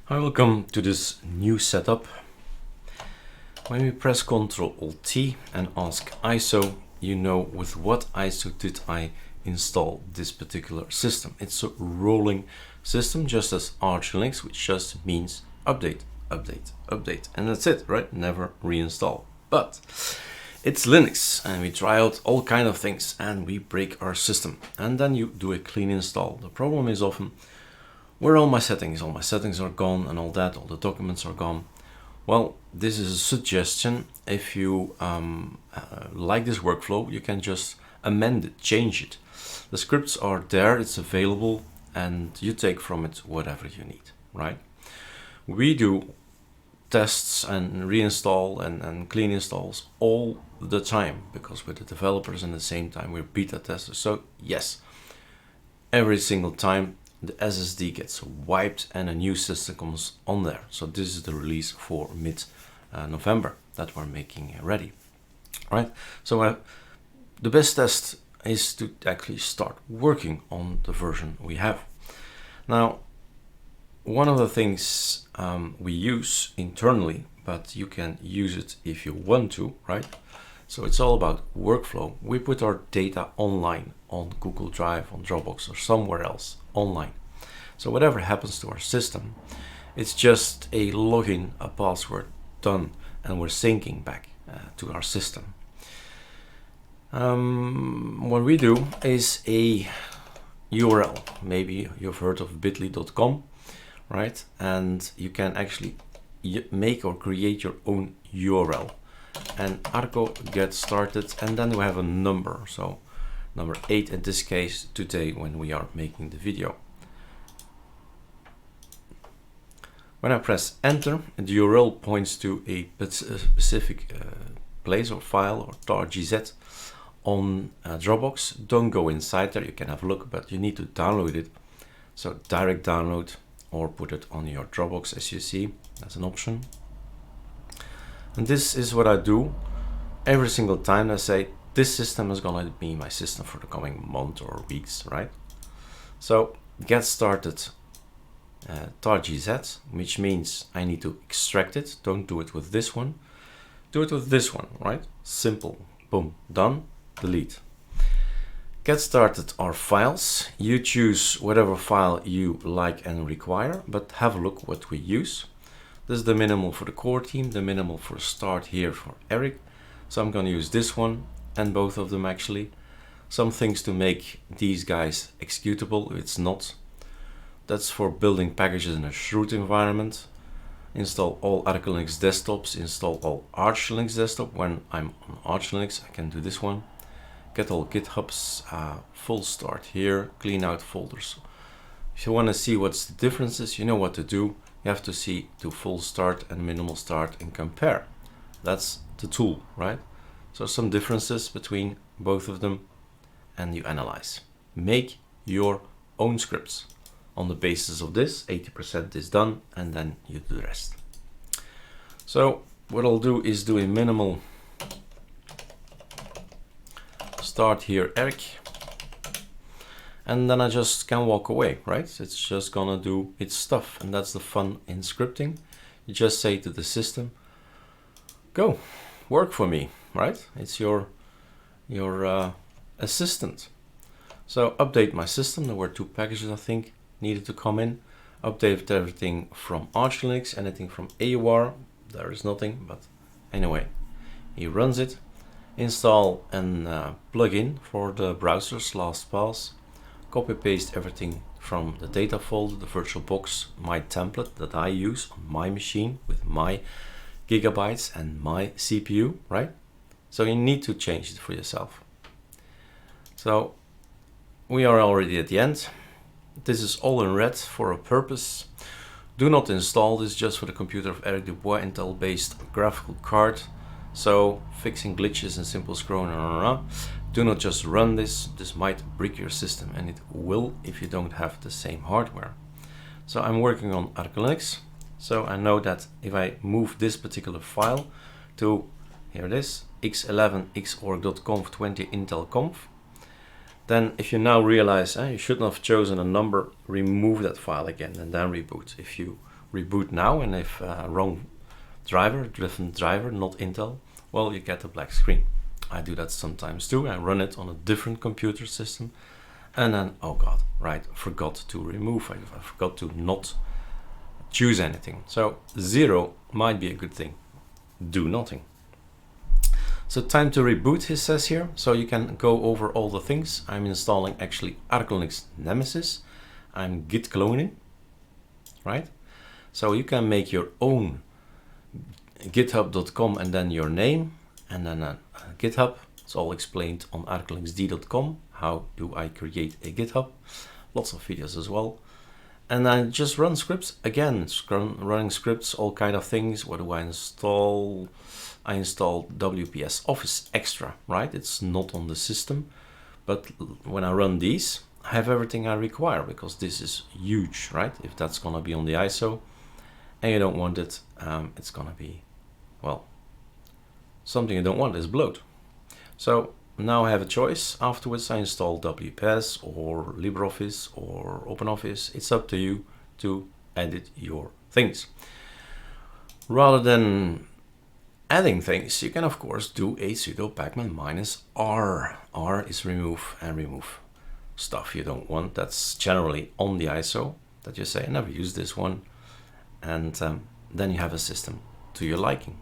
Hi, welcome to this new setup. When we press Ctrl-Alt-T and ask ISO, you know with what ISO did I install this particular system. It's a rolling system, just as ArcoLinux, which just means update, update, update. And that's it, right? Never reinstall. But it's Linux and we try out all kind of things and we break our system. And then you do a clean install. The problem is often, where are all my settings? All my settings are gone and all that, all the documents are gone. Well, this is a suggestion. If you like this workflow, you can just amend it, change it. The scripts are there, it's available, and you take from it whatever you need, right? We do tests and reinstall and clean installs all the time because we're the developers and at the same time we're beta testers. So yes, every single time the SSD gets wiped and a new system comes on there. So this is the release for mid-November that we're making ready, right? So the best test is to actually start working on the version we have. Now, one of the things we use internally, but you can use it if you want to, right? So it's all about workflow. We put our data online on Google Drive, on Dropbox, or somewhere else online. So whatever happens to our system, it's just a login, a password, done, and we're syncing back to our system. What we do is a URL. Maybe you've heard of bit.ly.com, right? And you can actually make or create your own URL. And arcogetstarted, and then we have a number. So number 8 in this case today when we are making the video. When I press enter, the URL points to a specific place or file or tar.gz on Dropbox. Don't go inside there, you can have a look, but you need to download it. So direct download or put it on your Dropbox as you see, that's an option. And this is what I do every single time I say, this system is gonna be my system for the coming month or weeks, right? So get started tar.gz, which means I need to extract it. Don't do it with this one. Do it with this one, right? Simple. Boom. Done. Delete. Get started are files. You choose whatever file you like and require, but have a look what we use. This is the minimal for the core team, the minimal for start here for Eric. So I'm going to use this one and both of them actually. Some things to make these guys executable. It's not. That's for building packages in a root environment. Install all ArcoLinux desktops, install all ArcoLinux desktop. When I'm on ArcoLinux, I can do this one. Get all GitHubs, full start here, clean out folders. If you want to see what's the differences, you know what to do. You have to see to full start and minimal start and compare. That's the tool, right? So some differences between both of them and you analyze. Make your own scripts. On the basis of this, 80% is done and then you do the rest. So what I'll do is do a minimal start here, Eric. And then I just can walk away, right? It's just gonna do its stuff, and that's the fun in scripting. You just say to the system, go, work for me, right? It's your assistant. So update my system. There were 2 packages I think needed to come in. Update everything from ArcoLinux, anything from AUR, there is nothing, but anyway, he runs it. Install and plugin for the browsers, Lastpass. Copy paste everything from the data folder, the Virtualbox, my template that I use on my machine with my gigabytes and my CPU, right? So you need to change it for yourself. So we are already at the end. This is all in red for a purpose. Do not install this just for the computer of Eric Dubois Intel based graphical card. So fixing glitches and simple scrolling, do not just run this. This might break your system, and it will if you don't have the same hardware. So I'm working on ArcoLinux. So I know that if I move this particular file to, here it is, x11xorg.conf 20 intelconf, then if you now realize you shouldn't have chosen a number, remove that file again and then reboot if you reboot now, and if wrong driver, different driver, not Intel, well, you get a black screen. I do that sometimes too. I run it on a different computer system, and then, oh God, right, forgot to remove, I forgot to not choose anything. So 0 might be a good thing. Do nothing. So time to reboot, it says here. So you can go over all the things. I'm installing actually ArcoLinux Nemesis. I'm git cloning, right? So you can make your own github.com and then your name, and then GitHub. It's all explained on arcolinuxd.com. How do I create a GitHub? Lots of videos as well. And I just run scripts again, running scripts, all kind of things. What do I install? I installed WPS Office Extra, right? It's not on the system, but when I run these, I have everything I require, because this is huge, right? If that's gonna be on the ISO and you don't want it, it's gonna be, well, something you don't want is bloat. So now I have a choice. Afterwards, I install WPS or LibreOffice or OpenOffice. It's up to you to edit your things. Rather than adding things, you can of course do a sudo pacman -r. R is remove, and remove stuff you don't want. That's generally on the ISO that you say, I never use this one. And then you have a system to your liking.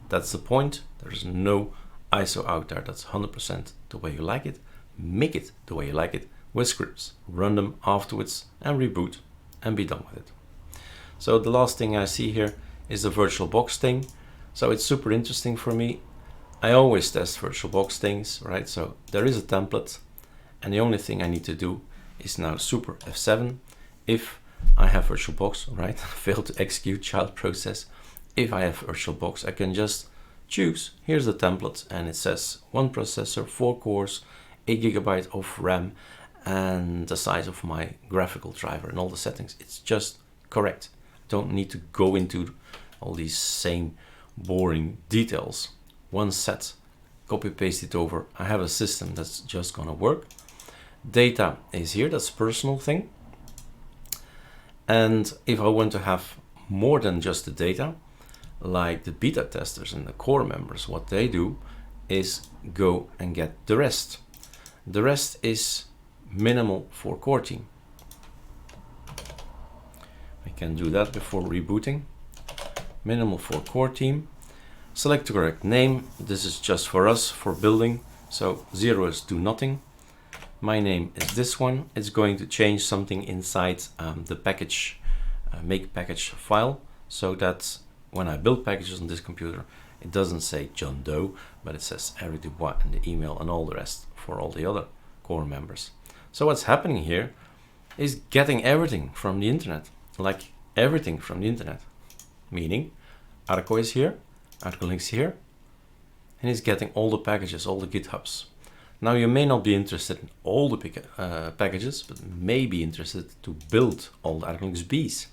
That's the point. There's no ISO out there that's 100% the way you like it. Make it the way you like it with scripts. Run them afterwards and reboot and be done with it. So the last thing I see here is the Virtualbox thing. So it's super interesting for me. I always test Virtualbox things, right? So there is a template, and the only thing I need to do is now super F7. If I have Virtualbox, right? Failed to execute child process. If I have Virtualbox, I can just choose. Here's the template, and it says 1 processor, 4 cores, 8 GB of RAM, and the size of my graphical driver and all the settings. It's just correct. Don't need to go into all these same boring details. One set, copy paste it over. I have a system that's just gonna work. Data is here, that's personal thing. And if I want to have more than just the data, like the beta testers and the core members, what they do is go and get the rest. The rest is minimal for CoreTeam. I can do that before rebooting. Minimal for CoreTeam. Select the correct name. This is just for us, for building. So 0 is do nothing. My name is this one. It's going to change something inside the package, make package file, so that when I build packages on this computer, it doesn't say John Doe, but it says Eric Dubois and the email and all the rest for all the other core members. So what's happening here is getting everything from the internet, like everything from the internet. Meaning Arco is here, ArcoLinux here, and it's getting all the packages, all the GitHubs. Now you may not be interested in all the packages, but may be interested to build all the ArcoLinux Bs.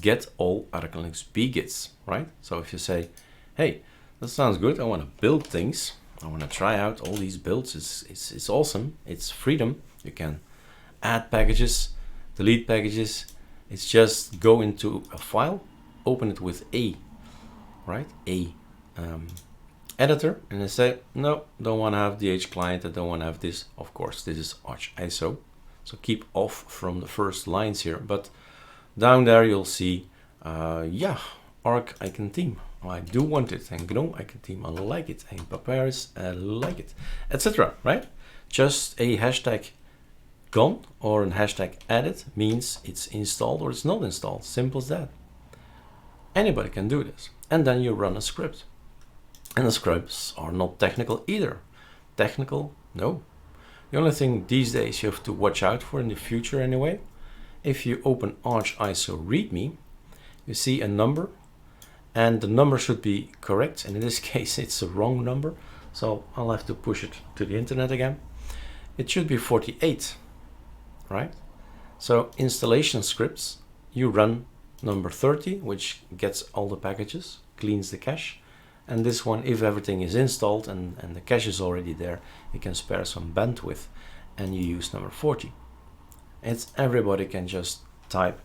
Get all ArcoLinux B gits, right? So if you say, hey, that sounds good, I want to build things, I want to try out all these builds, it's awesome, it's freedom, you can add packages, delete packages, it's just go into a file, open it with a editor, and I say, no, don't want to have DH client, I don't want to have this. Of course, this is Arch ISO, so keep off from the first lines here, but down there you'll see, yeah, Arc Icon Team, I do want it, and GNOME Icon Team, I like it, and Papyrus, I like it, etc. Right? Just a hashtag gone or a hashtag added means it's installed or it's not installed. Simple as that. Anybody can do this. And then you run a script. And the scripts are not technical either. Technical? No. The only thing these days you have to watch out for in the future anyway, if you open Arch ISO README, you see a number, and the number should be correct, and in this case it's a wrong number, so I'll have to push it to the internet again. It should be 48, right? So installation scripts, you run number 30, which gets all the packages, cleans the cache, and this one, if everything is installed and the cache is already there, you can spare some bandwidth, and you use number 40. It's everybody can just type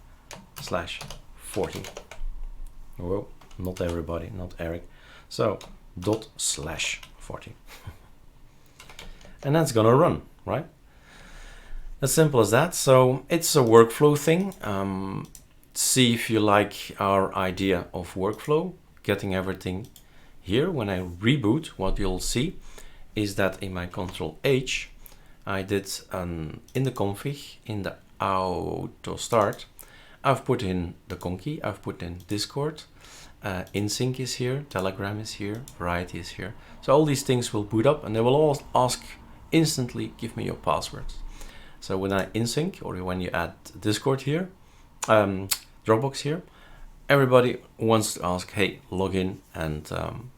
40. Well, not everybody, not Eric. So ./40. And that's gonna run, right? As simple as that. So it's a workflow thing. See if you like our idea of workflow, getting everything here. When I reboot, what you'll see is that in my Control H, I did in the config, in the auto start, I've put in the conky, I've put in Discord, InSync is here, Telegram is here, Variety is here. So all these things will boot up and they will all ask instantly, give me your passwords. So when I InSync, or when you add Discord here, Dropbox here, everybody wants to ask, hey, log in and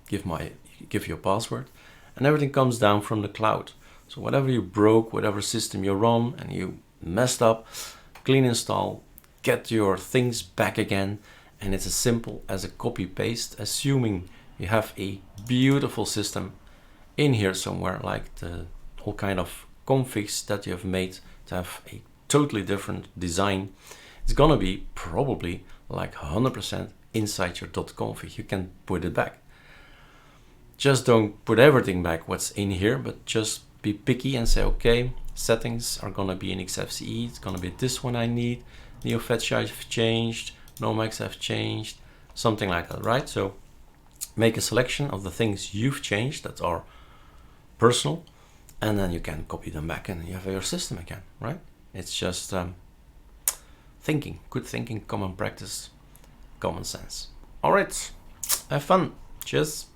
give your password, and everything comes down from the cloud. So whatever you broke, whatever system you're on and you messed up, clean install, get your things back again, and it's as simple as a copy paste, assuming you have a beautiful system in here somewhere, like the all kind of configs that you have made to have a totally different design. It's gonna be probably like 100% inside your .config. You can put it back. Just don't put everything back what's in here, but just be picky and say, okay, settings are gonna be in XFCE. It's gonna be this one I need. NeoFetch I've changed. Nomex I've changed. Something like that, right? So make a selection of the things you've changed that are personal, and then you can copy them back and you have your system again, right? It's just thinking, good thinking, common practice, common sense. All right, have fun. Cheers.